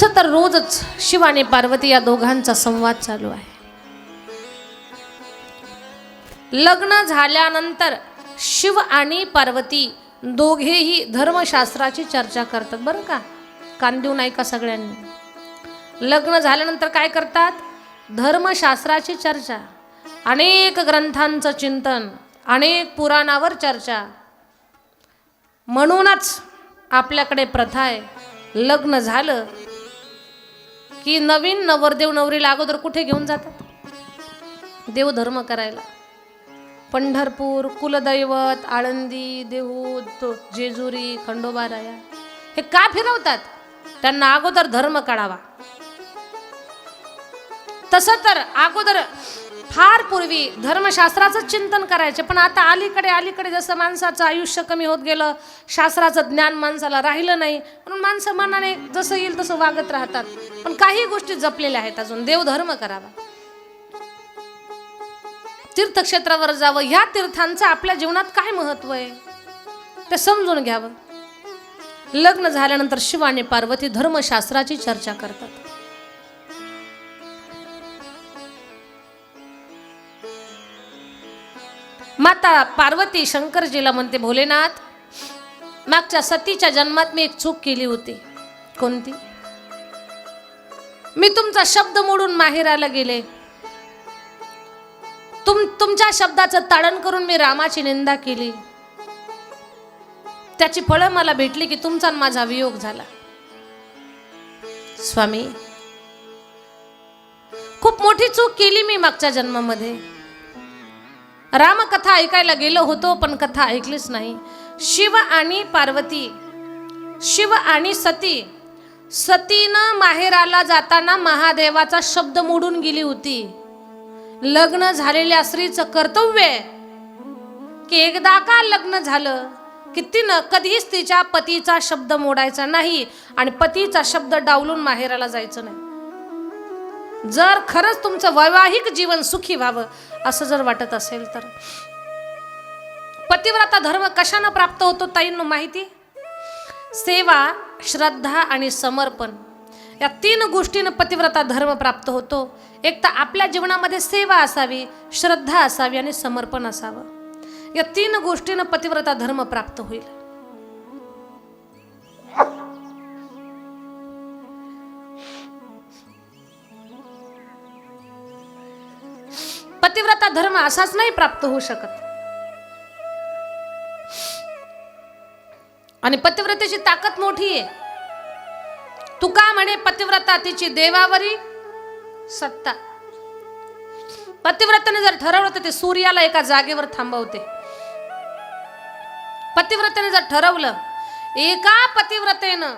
तसं तर रोजच शिव आणि पार्वती या दोघांचा संवाद चालू आहे. लग्न झाल्यानंतर शिव आणि पार्वती दोघेही धर्मशास्त्राची चर्चा करतात. बरं का, कान देऊ नाही का सगळ्यांनी. लग्न झाल्यानंतर काय करतात? धर्मशास्त्राची चर्चा, अनेक ग्रंथांचं चिंतन, अनेक पुराणावर चर्चा. म्हणूनच आपल्याकडे प्रथा आहे, लग्न झालं की नवीन नवरदेव नवरीला अगोदर कुठे घेऊन जातात? देवधर्म करायला. पंढरपूर, कुलदैवत, आळंदी, देहूत, जेजुरी, खंडोबा राया हे का फिरवतात? त्यांना अगोदर धर्म काढावा. तसं तर अगोदर फार पूर्वी धर्मशास्त्राचं चिंतन करायचे, पण आता अलीकडे जसं माणसाचं आयुष्य कमी होत गेलं, शास्त्राचं ज्ञान माणसाला राहिलं नाही, म्हणून माणसं मनाने जसं येईल तसं वागत राहतात. पण काही गोष्टी जपलेल्या आहेत अजून. देवधर्म करावा, तीर्थक्षेत्रावर जावं. ह्या तीर्थांचं आपल्या जीवनात काय महत्व आहे ते समजून घ्यावं. लग्न झाल्यानंतर शिव आणि पार्वती धर्मशास्त्राची चर्चा करतात. माता पार्वती शंकरजीला म्हणते, भोलेनाथ, मागच्या सतीच्या जन्मात मी एक चूक केली होती. कोणती? मी तुमचा शब्द मोडून माहेराला गेले. तुमच्या शब्दाचं ताडण करून मी रामाची निंदा केली. त्याची फळं मला भेटली की तुमचा आणि माझा वियोग झाला. स्वामी, खूप मोठी चूक केली मी मागच्या जन्मामध्ये. रामकथा ऐकायला गेलो होतो, पण कथा ऐकलीच नाही. शिव आणि पार्वती, शिव आणि सती, सतीनं माहेराला जाताना महादेवाचा शब्द मोडून गेली होती. लग्न झालेल्या स्त्रीचं कर्तव्य आहे की एकदा का लग्न झालं की तिनं कधीच तिच्या पतीचा शब्द मोडायचा नाही आणि पतीचा शब्द डावलून माहेराला जायचं नाही. जर खरंच तुमचं वैवाहिक जीवन सुखी व्हावं असं जर वाटत असेल तर पतिव्रता धर्म कशानं प्राप्त होतो ताईंनो माहिती? सेवा, श्रद्धा आणि समर्पण या तीन गोष्टीनं पतिव्रता धर्म प्राप्त होतो. एक तर आपल्या जीवनामध्ये सेवा असावी, श्रद्धा असावी आणि समर्पण असावं. या तीन गोष्टीनं पतिव्रता धर्म प्राप्त होईल. पतिव्रता धर्म असाच नाही प्राप्त होऊ शकत. आणि पतिव्रतेची ताकद मोठी आहे. तुका म्हणे, पतिव्रता तिची देवावरी सत्ता. पतिव्रतेने जर ठरवलं तर ते सूर्याला एका जागेवर थांबवते. पतिव्रतेने जर ठरवलं, एका पतिव्रतेनं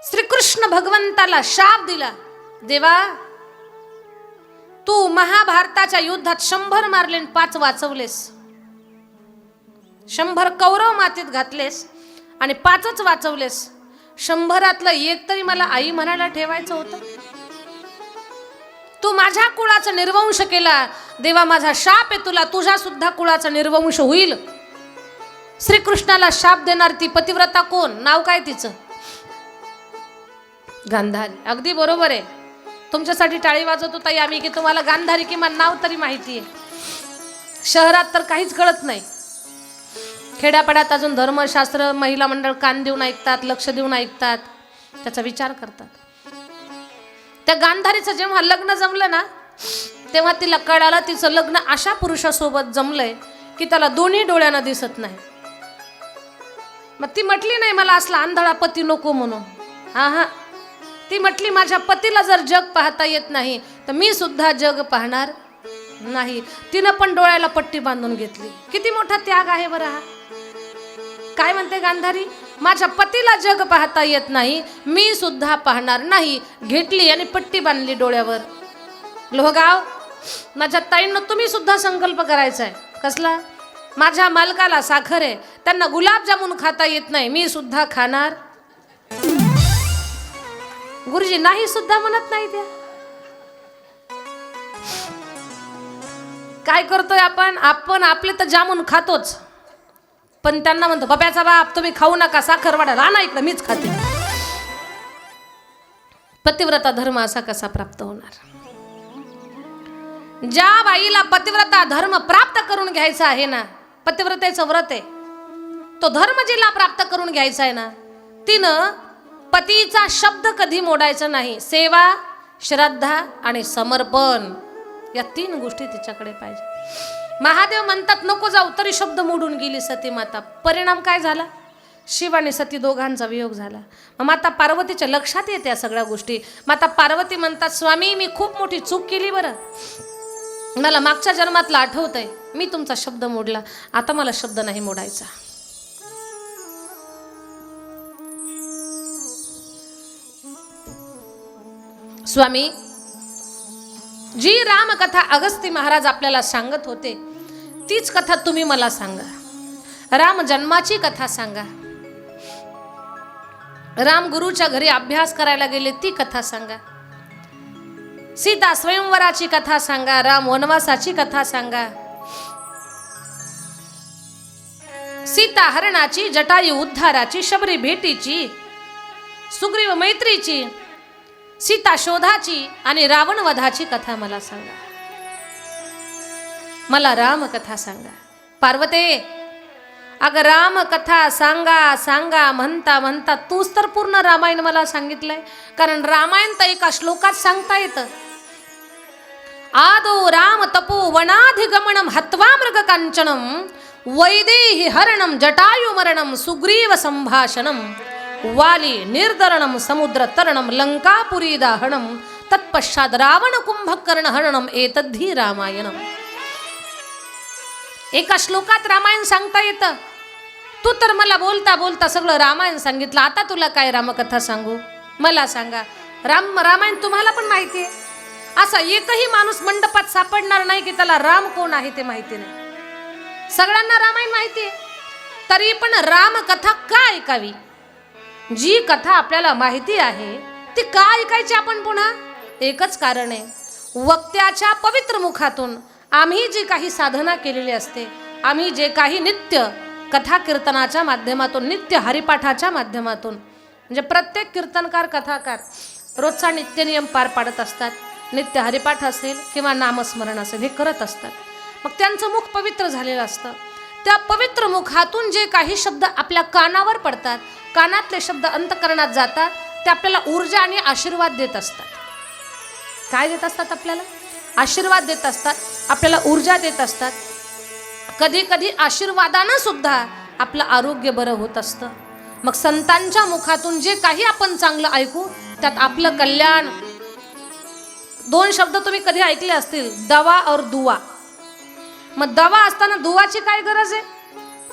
श्रीकृष्ण भगवंताला शाप दिला, देवा तू महाभारताच्या युद्धात 100 मारले 5 वाचवलेस, 100 कौरव मातीत घातलेस आणि 5च वाचवलेस. 100रातलं एक तरी मला आई म्हणायला ठेवायचं होतं. तू माझ्या कुळाचा निर्वंश केला, देवा माझा शाप आहे तुला, तुझ्या सुद्धा कुळाचा निर्वंश होईल. श्रीकृष्णाला शाप देणार ती पतिव्रता कोण? नाव काय तिचं? गांधारी. अगदी बरोबर आहे. तुमच्यासाठी टाळी वाजवतो ताई आम्ही की तुम्हाला गांधारी किमान नाव तरी माहिती आहे. शहरात तर काहीच कळत नाही. खेड्यापाड्यात अजून धर्मशास्त्र महिला मंडळ कान देऊन ऐकतात, लक्ष देऊन ऐकतात, त्याचा विचार करतात. त्या गांधारीचं जेव्हा लग्न जमलं ना, तेव्हा तिला कळालं तिचं लग्न अशा पुरुषासोबत जमलंय की त्याला दोन्ही डोळ्यानं दिसत नाही. मग ती म्हटली नाही मला असला आंधळा पती नको म्हणून. हा, ती म्हटली माझ्या पतीला जर जग पाहता येत नाही तर मी सुद्धा जग पाहणार नाही. तिनं पण डोळ्याला पट्टी बांधून घेतली. किती मोठा त्याग आहे बरं हा. काय म्हणते गांधारी? माझ्या पतीला जग पाहता येत नाही, मी सुद्धा पाहणार नाही. घेतली आणि पट्टी बांधली डोळ्यावर. लोहगाव, माझ्या ताईंना तुम्ही सुद्धा संकल्प करायचा आहे. कसला? माझ्या मालकाला साखर आहे, त्यांना गुलाबजामुन खाता येत नाही, मी सुद्धा खाणार. गुरुजी नाही सुद्धा म्हणत नाही. त्या काय करतोय आपण आपले तर जामून खातोच, पण त्यांना म्हणतो बाप्याचा बाप तुम्ही खाऊ नका, साखर वाढा, राहणार इकडं मीच खाते. पतिव्रता धर्म असा कसा प्राप्त होणार? ज्या बाईला पतिव्रता धर्म प्राप्त करून घ्यायचा आहे ना, पतिव्रतेचं व्रत आहे, तो धर्म जिला प्राप्त करून घ्यायचा आहे ना, तिनं पतीचा शब्द कधी मोडायचा नाही. सेवा, श्रद्धा आणि समर्पण या 3 गोष्टी तिच्याकडे पाहिजे. महादेव म्हणतात नको जाऊ, तरी शब्द मोडून गेली सती माता. परिणाम काय झाला? शिव आणि सती दोघांचा वियोग झाला. मग माता पार्वतीच्या लक्षात येते या सगळ्या गोष्टी. माता पार्वती म्हणतात स्वामी मी खूप मोठी चूक केली बरं, मला मागच्या जन्मातला आठवतंय, मी तुमचा शब्द मोडला, आता मला शब्द नाही मोडायचा. स्वामी, जी रामकथा अगस्ती महाराज आपल्याला सांगत होते तीच कथा तुम्ही मला सांगा. राम जन्माची कथा सांगा, राम गुरुच्या घरी अभ्यास करायला गेले ती कथा सांगा, सीता स्वयंवराची कथा सांगा, राम वनवासाची कथा सांगा, सीता हरणाची, जटायू उद्धाराची, शबरी भेटीची, सुग्रीव मैत्रीची, सीता शोधाची आणि रावण वधाची कथा मला सांगा. मला राम कथा सांगा. पार्वते, अगं राम कथा सांगा सांगा म्हणता म्हणता तूच तर पूर्ण रामायण मला सांगितलंय. कारण रामायण तर एका श्लोकात सांगता येतं. आदो राम तपो वनाधिगमनम हत्वा मृग कांचनम वैदेही हरणम जटायु मरणम सुग्रीव संभाषणम वाली निर्दरणम समुद्र तरणम लंकापुरी दाहणम तत्पश्चात रावण कुंभकर्ण हरणम एतद्धि रामायणम. एका श्लोकात रामायण सांगता येतं. तू तर मला बोलता बोलता सगळं रामायण सांगितलं, आता तुला काय रामकथा सांगू? मला सांगा. रामायण तुम्हाला पण माहिती आहे. असा एकही माणूस मंडपात सापडणार नाही की त्याला राम कोण आहे ते माहिती नाही. सगळ्यांना रामायण माहिती आहे, तरी पण रामकथा का ऐकावी? जी कथा आपल्याला माहिती आहे ती का ऐकायची आपण पुन्हा? एकच कारण आहे, वक्त्याच्या पवित्र मुखातून आम्ही जी काही साधना केलेली असते, आम्ही जे काही नित्य कथा कीर्तनाच्या माध्यमातून, नित्य हरिपाठाच्या माध्यमातून, म्हणजे प्रत्येक कीर्तनकार कथाकार रोजचा नित्यनियम पार पाडत असतात. नित्य हरिपाठ असेल किंवा नामस्मरण असेल हे करत असतात. मग त्यांचं मुख पवित्र झालेलं असतं. त्या पवित्र मुखातून जे काही शब्द आपल्या कानावर पडतात, कानातले शब्द अंतकरणात जातात, ते आपल्याला ऊर्जा आणि आशीर्वाद देत असतात. काय देत असतात? आपल्याला आशीर्वाद देत असतात, आपल्याला ऊर्जा देत असतात. कधी कधी आशीर्वादानं सुद्धा आपलं आरोग्य बरं होत असतं. मग संतांच्या मुखातून जे काही आपण चांगलं ऐकू त्यात आपलं कल्याण. 2 शब्द तुम्ही कधी ऐकले असतील, दवा और दुआ. मग दवा असताना दुवाची काय गरज आहे?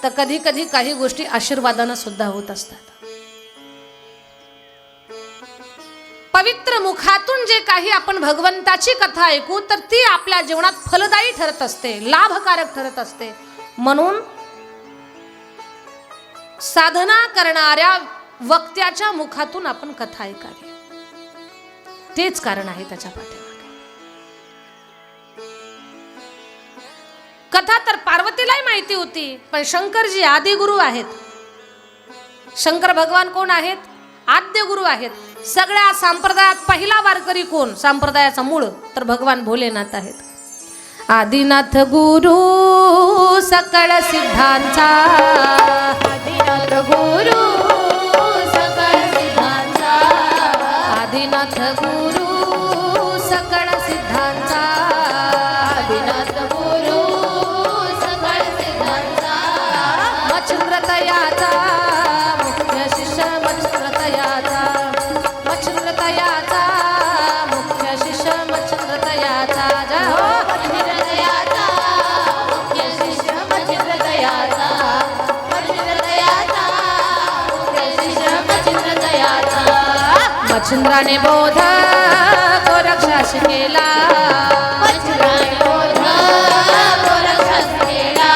तर कधी कधी काही गोष्टी आशीर्वादानं सुद्धा होत असतात. पवित्र मुखातून जे काही आपण भगवंताची कथा ऐकू तर ती आपल्या जीवनात फलदायी ठरत असते, लाभकारक ठरत असते. म्हणून साधना करणाऱ्या वक्त्याच्या मुखातून आपण कथा ऐकावी, तेच कारण आहे त्याच्या पाठीमागे. कथा तर पार्वतीलाही माहिती होती, पण शंकरजी आदिगुरु आहेत. शंकर भगवान कोण आहेत? आद्य गुरु आहेत. सगळ्या संप्रदायात पहिला वारकरी कोण? संप्रदायाचा मूळ तर भगवान भोलेनाथ आहेत. आदिनाथ गुरु सकळ सिद्धांचा, आदिनाथ गुरु सकळ सिद्धांचा, आदिनाथ गुरु सकळ सिद्धांचा, आदिनाथ गुरु सकळ सिद्धांचा. मच्छिंद्रतयाचा मुख्य शिष्य, मच्छिंद्रतयाचा, मच्छिंद्रतयाचा मुख्य शिष्य, मच्छिंद्रतयाचा. जय हो मच्छिंद्रतयाचा मुख्य शिष्य, मच्छिंद्रतयाचा, मच्छिंद्रतयाचा मुख्य शिष्य, मच्छिंद्रतयाचा. मच्छिंद्राने बोध गोरक्षास केला, मच्छिंद्राने बोध गोरक्षास केला,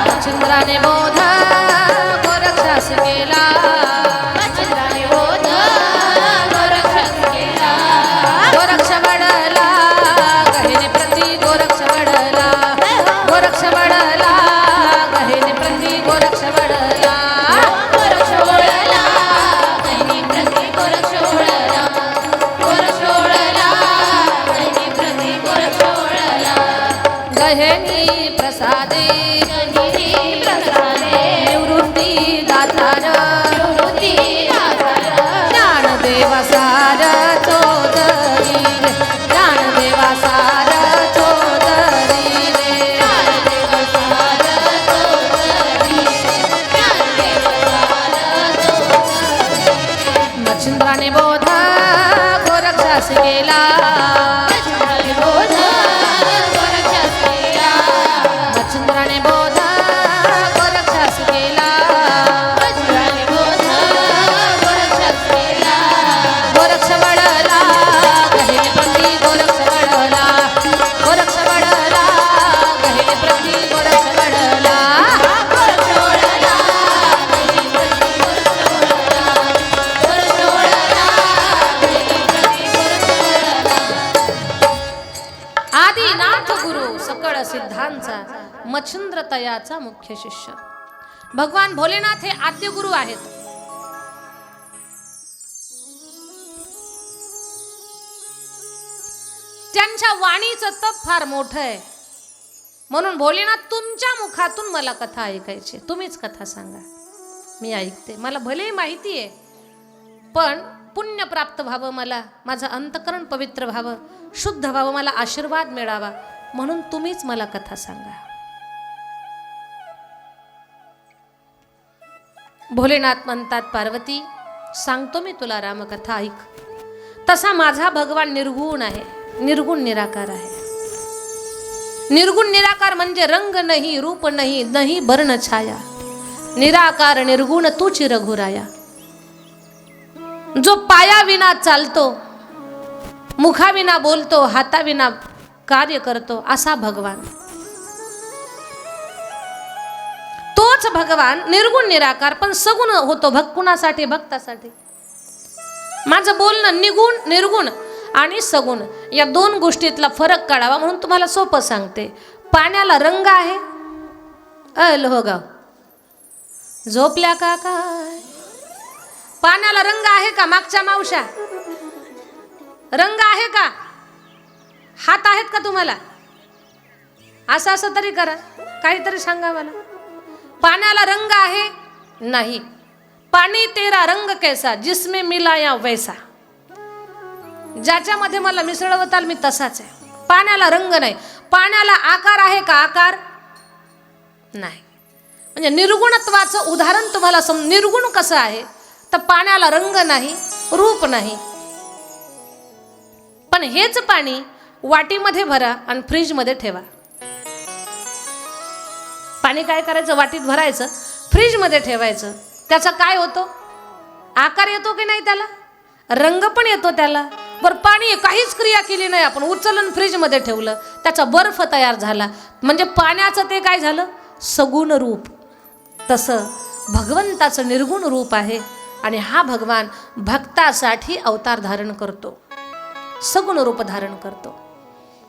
मच्छिंद्राने बोध गोरक्षास केला, मच्छिंद्राने बोध गोरक्षास केला. गोरक्ष वडला गहिनी प्रति गोरक्ष वडला, गोरक्ष वडला गहिनी प्रति गोरक्ष वडला, गोरक्ष वडला गहिनी प्रति गोरक्ष वडला. कहेनी प्रसादे निवृत्ती दातार ज्ञानदेवा सार चौधरी ज्ञानदेवा सार चौधरी मच्छिंद्राने बोध गोरक्षास केला मच्छिंद्राने बोध गोरक्षास केला गोरक्ष वळला गहिनी प्रती गोरक्ष वळला गोरक्ष वळला गहिनी प्रती गोरक्ष वळला आदिनाथ गुरु सकळ सिद्धांचा मच्छिंद्र तयाचा मुख्य शिष्य भगवान भोलेनाथ हे आद्य गुरु आहेत. त्यांच्या वाणीचं तप फार मोठं आहे. म्हणून भोलेनाथ तुमच्या मुखातून मला कथा ऐकायची, तुम्हीच कथा सांगा, मी ऐकते. मला भले माहिती आहे, पण पुण्य प्राप्त व्हावं, मला माझं अंतकरण पवित्र व्हावं, शुद्ध व्हावं, मला आशीर्वाद मिळावा, म्हणून तुम्हीच मला कथा सांगा. भोलेनाथ म्हणतात, पार्वती सांगतो मी तुला रामकथा, ऐक. तसा माझा भगवान निर्गुण आहे, निर्गुण निराकार आहे. निर्गुण निराकार म्हणजे रंग नाही, रूप नाही, नाही वर्ण छाया. निराकार निर्गुण तूच रघुराया. जो पायाविना चालतो, मुखाविना बोलतो, हाताविना कार्य करतो, असा भगवान. तोच भगवान निर्गुण निराकार पण सगुण होतो. कुणासाठी? भक्तासाठी. माझं बोलणं निगुण निर्गुण आणि सगुण या दोन गोष्टीतला फरक काढावा म्हणून तुम्हाला सोपं सांगते. पाण्याला रंग आहे. लोहगाव झोपल्या का काय? पाण्याला रंग आहे का? मागच्या मावशा रंग आहे का? हात आहेत का तुम्हाला? असं असं तरी करा, काहीतरी सांगा मला. पाण्याला रंग आहे? नाही. पाणी तेरा रंग कैसा जिसमें मिलाया वैसा. ज्याच्यामध्ये मला मिसळवताल मी तसाच आहे. पाण्याला रंग नाही. पाण्याला आकार आहे का? आकार नाही. म्हणजे निर्गुणत्वाचं उदाहरण तुम्हाला निर्गुण कसं आहे तर पाण्याला रंग नाही, रूप नाही. पण हेच पाणी वाटीमध्ये भरा आणि फ्रीजमध्ये ठेवा. पाणी काय करायचं? वाटीत भरायचं, फ्रीजमध्ये ठेवायचं. त्याचा काय होतो? आकार येतो की नाही? त्याला रंग पण येतो त्याला. बरं, पाणी काहीच क्रिया केली नाही, आपण उचलून फ्रीजमध्ये ठेवलं, त्याचा बर्फ तयार झाला, म्हणजे पाण्याचं ते काय झालं? सगुण रूप. तसं भगवंताचं निर्गुण रूप आहे आणि हा भगवान भक्तासाठी अवतार धारण करतो, सगुण रूप धारण करतो.